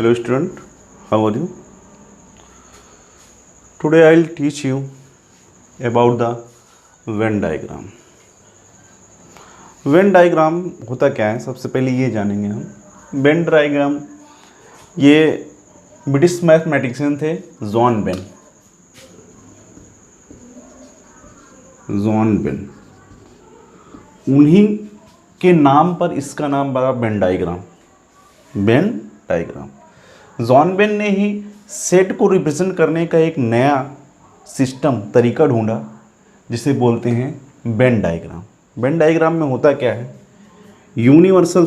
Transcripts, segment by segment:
Hello student, how are you? Today I will teach you about the Venn diagram. Venn diagram होता क्या है, सबसे पहले ये जानेंगे हम। Venn diagram ये ब्रिटिश मैथमेटिशियन थे जॉन बेन, उन्हीं के नाम पर इसका नाम पड़ा वेन डायग्राम। जॉन बेन ने ही सेट को रिप्रेजेंट करने का एक नया सिस्टम तरीका ढूंढा जिसे बोलते हैं वेन डायग्राम। वेन डायग्राम में होता क्या है, यूनिवर्सल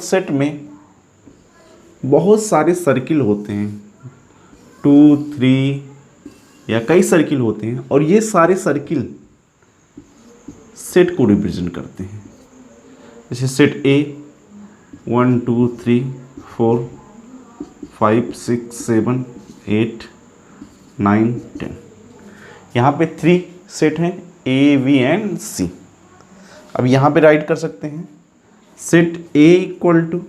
सेट में बहुत सारे सर्किल होते हैं, 2, 3 या कई सर्किल होते हैं, और ये सारे सर्किल सेट को रिप्रेजेंट करते हैं। जैसे सेट ए 1 2 3 4 5 6 7 8 9 10, यहाँ पे 3 सेट हैं ए बी एंड सी। अब यहाँ पे राइट कर सकते हैं set A equal to,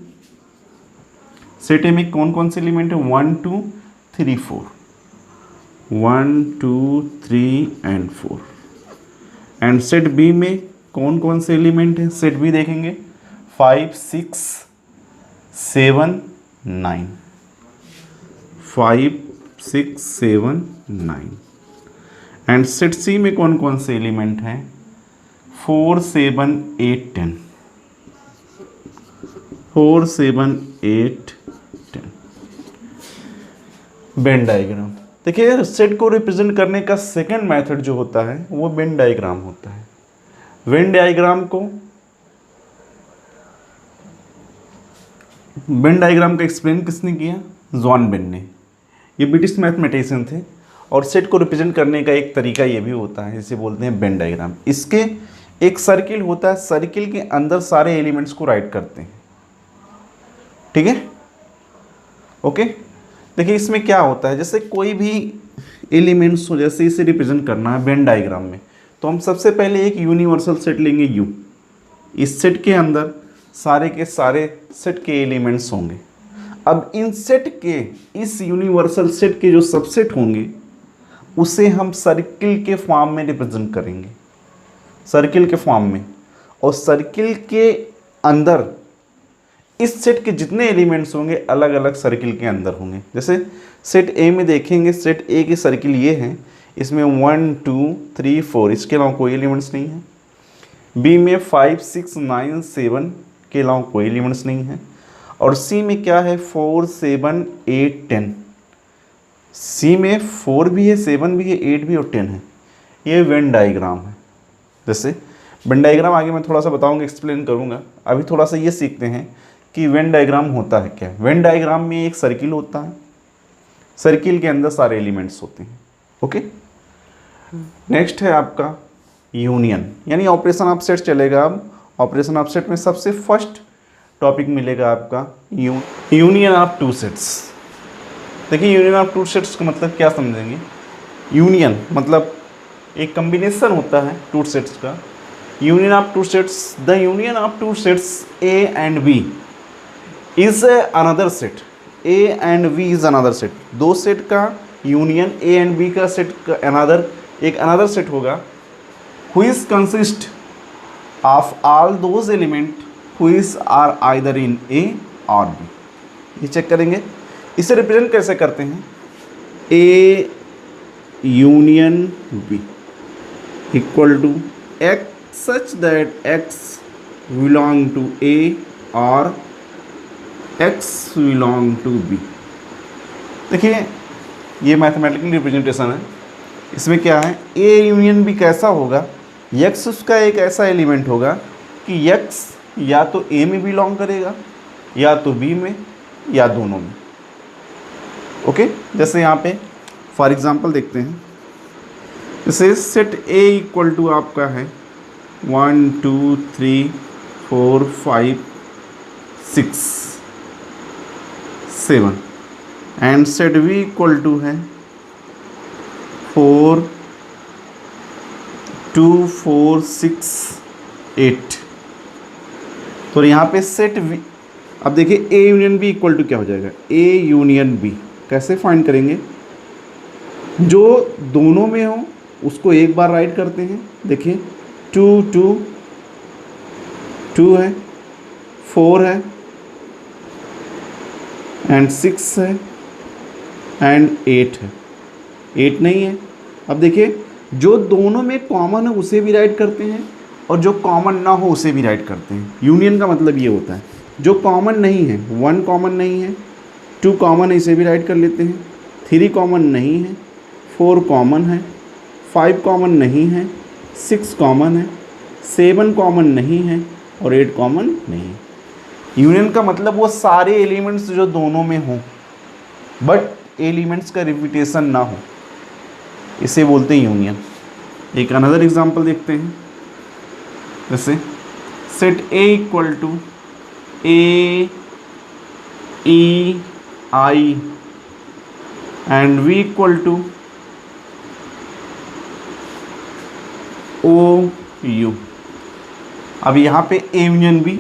set A में कौन कौन से एलिमेंट है, 1 2 3 4, 1 2 3 एंड 4। एंड सेट बी में कौन कौन से एलिमेंट हैं, सेट बी देखेंगे 5 6 7 9, 5 6 7 9। एंड सेट सी में कौन कौन से एलिमेंट हैं, 4 7 8 10, 4 7 8 10। वेन डायग्राम देखिए, सेट को रिप्रेजेंट करने का सेकंड मेथड जो होता है वो वेन डायग्राम होता है। वेन डायग्राम का एक्सप्लेन किसने किया, जॉन बेन ने। ये ब्रिटिश मैथमेटिशियन थे, और सेट को रिप्रेजेंट करने का एक तरीका ये भी होता है, इसे बोलते हैं वेन डायग्राम। इसके एक सर्किल होता है, सर्किल के अंदर सारे एलिमेंट्स को राइट करते हैं, ठीक है, ओके। देखिए इसमें क्या होता है, जैसे कोई भी एलिमेंट्स हो, जैसे इसे रिप्रेजेंट करना है वेन डायग्राम में, तो हम सबसे पहले एक यूनिवर्सल सेट लेंगे U। इस सेट के अंदर सारे के सारे सेट के एलिमेंट्स होंगे। अब इन सेट के, इस यूनिवर्सल सेट के जो सबसेट होंगे उसे हम सर्किल के फॉर्म में रिप्रेजेंट करेंगे, सर्किल के फॉर्म में। और सर्किल के अंदर इस सेट के जितने एलिमेंट्स होंगे अलग अलग सर्किल के अंदर होंगे। जैसे सेट ए में देखेंगे, सेट ए के सर्किल ये हैं, इसमें 1 2 3 4, इसके अलावा कोई एलिमेंट्स नहीं है। बी में 5 6 9 7 के अलावा कोई एलिमेंट्स नहीं है। और सी में क्या है, 4 7 8 10। सी में 4 भी है, 7 भी है, 8 भी और 10 है। ये वेन डायग्राम है। जैसे वेन डायग्राम आगे मैं थोड़ा सा बताऊंगा, एक्सप्लेन करूंगा। अभी थोड़ा सा ये सीखते हैं कि वेन डायग्राम होता है क्या। वेन डायग्राम में एक सर्किल होता है, सर्किल के अंदर सारे एलिमेंट्स होते हैं, ओके। नेक्स्ट है आपका यूनियन, यानी ऑपरेशन ऑफ सेट चलेगा। अब ऑपरेशन ऑफ सेट में सबसे फर्स्ट टॉपिक मिलेगा आपका यूनियन ऑफ टू सेट्स। देखिए यूनियन ऑफ टू सेट्स का मतलब क्या समझेंगे। यूनियन मतलब एक कम्बिनेशन होता है टू सेट्स का। Union of two sets, the union of two sets A and B is another set. A and B is another set. दो सेट का यूनियन, ए एंड बी का सेट का another set होगा, which consist of all those element which are either in A or B। ये check करेंगे, इसे represent कैसे करते हैं, A union B equal to X such that X belong to A or X belong to B। देखिए ये mathematical representation है। इसमें क्या है, A यूनियन B कैसा होगा, X उसका एक ऐसा एलिमेंट होगा कि X या तो A में बिलोंग करेगा या तो B में या दोनों में, ओके। जैसे यहाँ पे फॉर एग्जांपल देखते हैं, जैसे सेट A इक्वल टू आपका है 1 2 3 4 5 6 7, and set B equal to है 4 2 4 6 8। तो यहाँ पे सेट वी, अब देखिए A union B equal to क्या हो जाएगा, ए यूनियन बी कैसे फाइंड करेंगे, जो दोनों में हो उसको एक बार राइट करते हैं। देखिए 2 2 2 है, 4 है एंड 6 है एंड 8 है, 8 नहीं है। अब देखिए जो दोनों में कॉमन है उसे भी राइट करते हैं और जो कॉमन ना हो उसे भी राइट करते हैं। यूनियन का मतलब ये होता है जो कॉमन नहीं है, 1 कॉमन नहीं है, 2 कॉमन है इसे भी राइट कर लेते हैं, 3 कॉमन नहीं है, 4 कॉमन है, 5 कॉमन नहीं है, 6 कॉमन है, 7 कॉमन नहीं है और 8 कॉमन नहीं है। यूनियन का मतलब वो सारे एलिमेंट्स जो दोनों में हों बट एलिमेंट्स का रिपीटेशन ना हो, इसे बोलते हैं यूनियन। एक अनदर एग्जांपल देखते हैं, जैसे set A equal to A E I and B equal to O U. अब यहाँ पे ए यूनियन बी,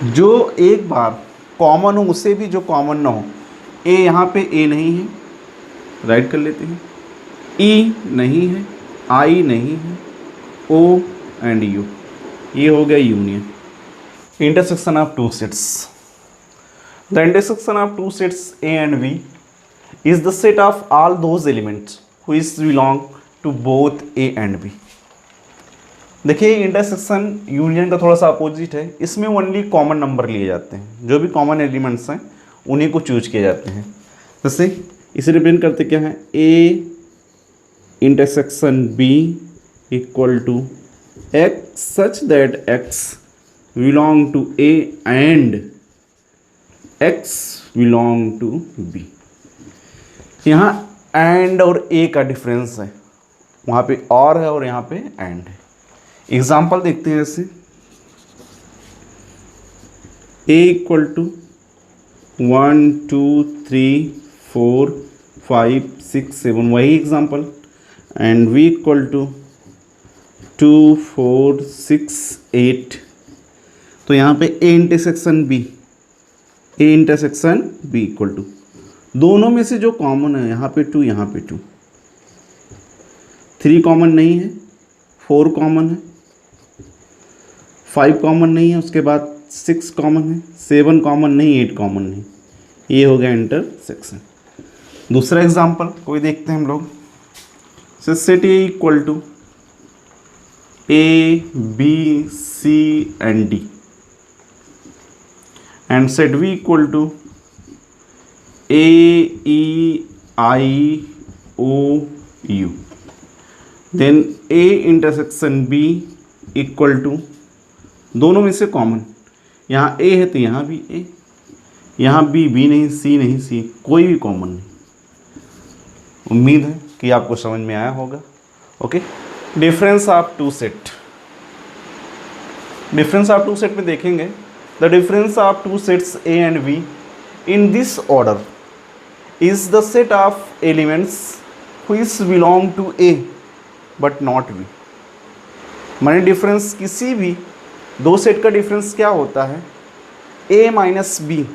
जो एक बार कॉमन हो उसे भी जो कॉमन ना हो। ए यहाँ पे ए नहीं है, राइट कर लेते हैं, ई नहीं है, आई नहीं है, ओ एंड यू, ये हो गया union. Intersection of two sets, the intersection of two sets A and B is the set of all those elements which belong to both A and B. देखिए इंटरसेक्शन यूनियन का थोड़ा सा opposite है, इसमें only common number लिए जाते हैं, जो भी कॉमन एलिमेंट्स हैं उन्हीं को चूज किए जाते हैं। जैसे इसे रिप्रेजेंट करते क्या है, A intersection B equal to X such that X belong to A and X belong to B. यहाँ एंड और ए का डिफरेंस है, वहाँ पे और है और यहाँ पे एंड है। एग्जाम्पल देखते हैं, जैसे ए इक्वल टू 1 2 3 4 5 6 7, वही example, and B equal to 2 4 6 8। तो यहाँ पे A intersection B, A intersection B equal to, दोनों में से जो कॉमन है यहाँ पे 2, यहाँ पे 2, 3 कॉमन नहीं है, 4 कॉमन है, 5 कॉमन नहीं है, उसके बाद 6 कॉमन है, 7 कॉमन नहीं, 8 कॉमन नहीं, ये हो गया इंटरसेक्शन। दूसरा एग्जांपल कोई देखते हैं हम लोग, set A equal to A B C and D and set B equal to A E I O U, then A intersection B equal to, दोनों में से कॉमन, यहाँ ए है तो यहाँ भी ए, यहाँ बी नहीं, सी नहीं, सी, कोई भी कॉमन नहीं। उम्मीद है कि आपको समझ में आया होगा। Okay, difference of two set, difference of two set में देखेंगे, the difference of two sets A and B in this order is the set of elements which belong to A but not B. माने difference किसी भी दो set का difference क्या होता है, ए माइनस बी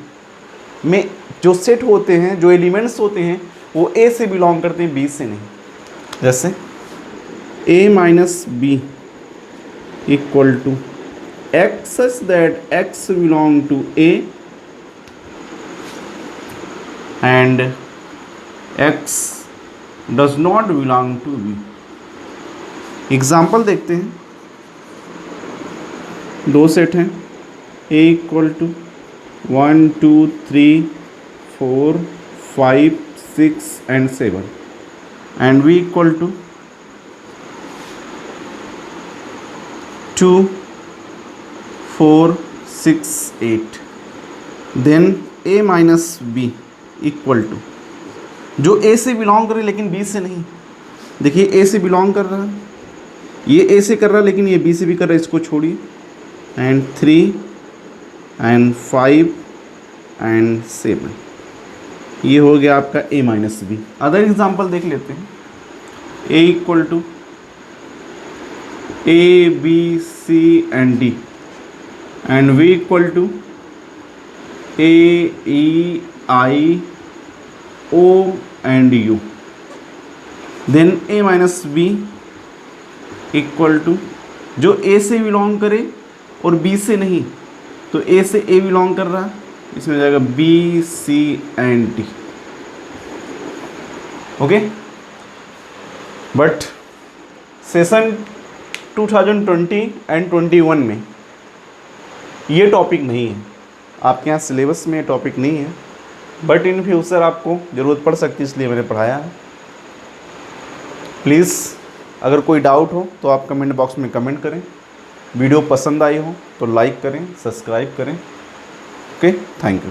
में जो सेट होते हैं, जो एलिमेंट्स होते हैं वो ए से बिलोंग करते हैं, बी से नहीं। जैसे A minus B equal to X such that X belong to A and X does not belong to B. Example देखते हैं, दो सेट हैं, A equal to 1 2 3 4 5 6 and 7 and B equal to 2 4 6 8। Then A minus B equal to, जो A से belong करे लेकिन B से नहीं। देखिए ए से बिलोंग कर रहा है, ये ए से कर रहा है लेकिन ये बी से भी कर रहा है, इसको छोड़िए, एंड 3 एंड 5 एंड 7, ये हो गया आपका A minus B. Other example देख लेते हैं, A equal to A, B, C and D, and V equal to A, E, I, O and U. Then A minus B equal to, जो A से belong करे और B से नहीं, तो A से A बिलोंग कर रहा है, इसमें जाएगा B, C and D. Okay. But session 2020 and 21 में ये टॉपिक नहीं है, आपके यहाँ सिलेबस में ये टॉपिक नहीं है, बट इन फ्यूचर आपको ज़रूरत पड़ सकती है, इसलिए मैंने पढ़ाया है. प्लीज़ अगर कोई डाउट हो तो आप कमेंट बॉक्स में कमेंट करें. वीडियो पसंद आई हो तो लाइक करें, सब्सक्राइब करें. Okay, thank you.